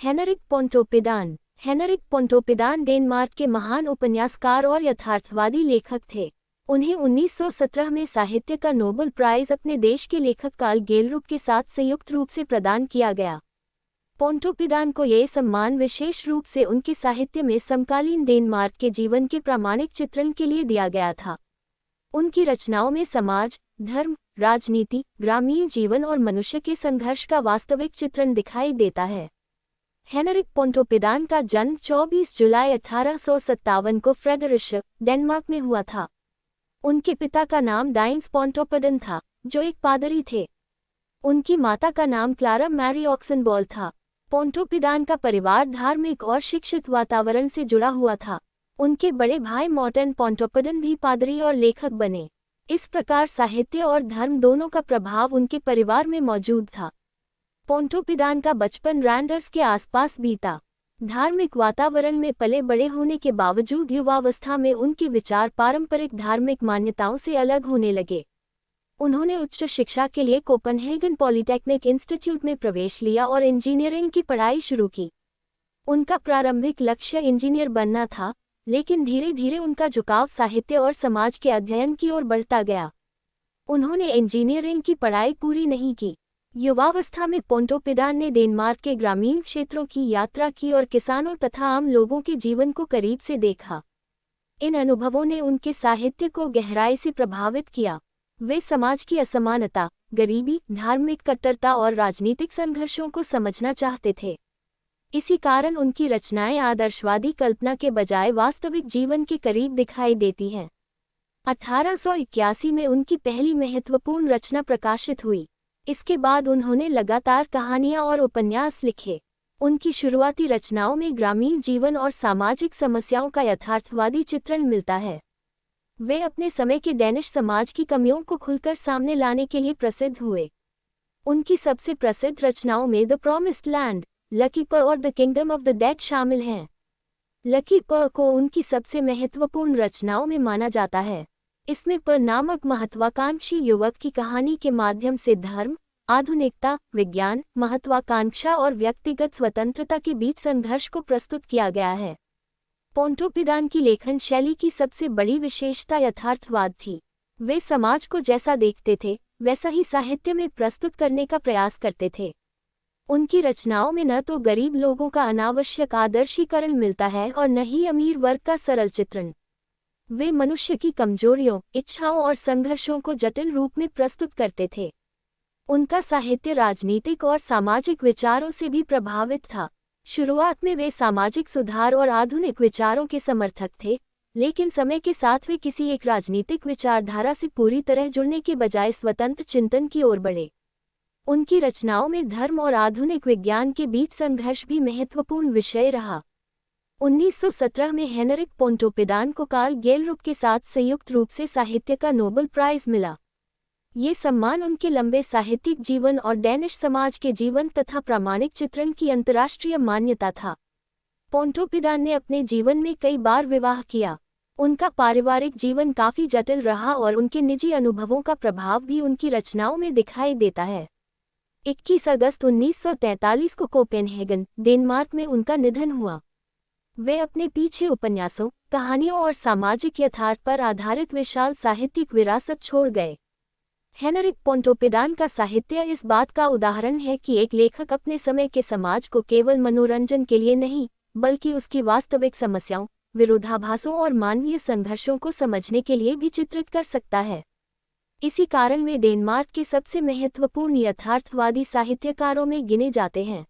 Heinrich पोंटोपिडान। Heinrich पोंटोपिडान Denmark के महान उपन्यासकार और यथार्थवादी लेखक थे। उन्हें 1917 में साहित्य का नोबेल प्राइज अपने देश के लेखक कार्ल गेलरुप के साथ संयुक्त रूप से प्रदान किया गया। पोंटोपिडान को यह सम्मान विशेष रूप से उनके साहित्य में समकालीन डेनमार्क के जीवन के प्रामाणिक चित्रण के लिए दिया गया था। उनकी रचनाओं में समाज, धर्म, राजनीति, ग्रामीण जीवन और मनुष्य के संघर्ष का वास्तविक चित्रण दिखाई देता है। हेनरिक पोंटोपिडान का जन्म 24 जुलाई 1857 को फ्रेडरिशे, डेनमार्क में हुआ था। उनके पिता का नाम डाइन्स पोंटोपिडान था, जो एक पादरी थे। उनकी माता का नाम क्लारा मैरी ऑक्सेनबॉल था। पोंटोपिडान का परिवार धार्मिक और शिक्षित वातावरण से जुड़ा हुआ था। उनके बड़े भाई मॉर्टेन पोंटोपिडान भी पादरी और लेखक बने। इस प्रकार साहित्य और धर्म दोनों का प्रभाव उनके परिवार में मौजूद था। पोंटोपिडान का बचपन रैंडर्स के आसपास बीता। धार्मिक वातावरण में पले बड़े होने के बावजूद युवावस्था में उनके विचार पारंपरिक धार्मिक मान्यताओं से अलग होने लगे। उन्होंने उच्च शिक्षा के लिए कोपेनहेगन पॉलिटेक्निक इंस्टीट्यूट में प्रवेश लिया और इंजीनियरिंग की पढ़ाई शुरू की। उनका प्रारंभिक लक्ष्य इंजीनियर बनना था, लेकिन धीरे धीरे उनका झुकाव साहित्य और समाज के अध्ययन की ओर बढ़ता गया। उन्होंने इंजीनियरिंग की पढ़ाई पूरी नहीं की। युवावस्था में पोंटोपिडान ने डेनमार्क के ग्रामीण क्षेत्रों की यात्रा की और किसानों तथा आम लोगों के जीवन को करीब से देखा। इन अनुभवों ने उनके साहित्य को गहराई से प्रभावित किया। वे समाज की असमानता, गरीबी, धार्मिक कट्टरता और राजनीतिक संघर्षों को समझना चाहते थे। इसी कारण उनकी रचनाएं आदर्शवादी कल्पना के बजाय वास्तविक जीवन के करीब दिखाई देती हैं। 1881 में उनकी पहली महत्वपूर्ण रचना प्रकाशित हुई। इसके बाद उन्होंने लगातार कहानियां और उपन्यास लिखे। उनकी शुरुआती रचनाओं में ग्रामीण जीवन और सामाजिक समस्याओं का यथार्थवादी चित्रण मिलता है। वे अपने समय के डेनिश समाज की कमियों को खुलकर सामने लाने के लिए प्रसिद्ध हुए। उनकी सबसे प्रसिद्ध रचनाओं में द प्रॉमिस्ड लैंड, लकी पर और the kingdom of the dead शामिल हैं। लकी पर को उनकी सबसे महत्वपूर्ण रचनाओं में माना जाता है। इसमें पर नामक महत्वाकांक्षी युवक की कहानी के माध्यम से धर्म, आधुनिकता, विज्ञान, महत्वाकांक्षा और व्यक्तिगत स्वतंत्रता के बीच संघर्ष को प्रस्तुत किया गया है। पोंटोपिडान की लेखन शैली की सबसे बड़ी विशेषता यथार्थवाद थी। वे समाज को जैसा देखते थे, वैसा ही साहित्य में प्रस्तुत करने का प्रयास करते थे। उनकी रचनाओं में न तो गरीब लोगों का अनावश्यक आदर्शीकरण मिलता है और न ही अमीर वर्ग का सरल चित्रण। वे मनुष्य की कमजोरियों, इच्छाओं और संघर्षों को जटिल रूप में प्रस्तुत करते थे। उनका साहित्य राजनीतिक और सामाजिक विचारों से भी प्रभावित था। शुरुआत में वे सामाजिक सुधार और आधुनिक विचारों के समर्थक थे, लेकिन समय के साथ वे किसी एक राजनीतिक विचारधारा से पूरी तरह जुड़ने के बजाय स्वतंत्र चिंतन की ओर बढ़े। उनकी रचनाओं में धर्म और आधुनिक विज्ञान के बीच संघर्ष भी महत्वपूर्ण विषय रहा। 1917 में हेनरिक पोंटोपिडान को कार्ल गेलरुप के साथ संयुक्त रूप से साहित्य का नोबेल प्राइज मिला। ये सम्मान उनके लंबे साहित्यिक जीवन और डेनिश समाज के जीवन तथा प्रामाणिक चित्रण की अंतर्राष्ट्रीय मान्यता था। पोंटोपिडान ने अपने जीवन में कई बार विवाह किया। उनका पारिवारिक जीवन काफी जटिल रहा और उनके निजी अनुभवों का प्रभाव भी उनकी रचनाओं में दिखाई देता है। 21 अगस्त 1943 को कोपेनहेगन, डेनमार्क में उनका निधन हुआ। वे अपने पीछे उपन्यासों, कहानियों और सामाजिक यथार्थ पर आधारित विशाल साहित्यिक विरासत छोड़ गए। हेनरिक पोंटोपिडान का साहित्य इस बात का उदाहरण है कि एक लेखक अपने समय के समाज को केवल मनोरंजन के लिए नहीं, बल्कि उसकी वास्तविक समस्याओं, विरोधाभासों और मानवीय संघर्षों को समझने के लिए भी चित्रित कर सकता है। इसी कारण वे डेनमार्क के सबसे महत्वपूर्ण यथार्थवादी साहित्यकारों में गिने जाते हैं।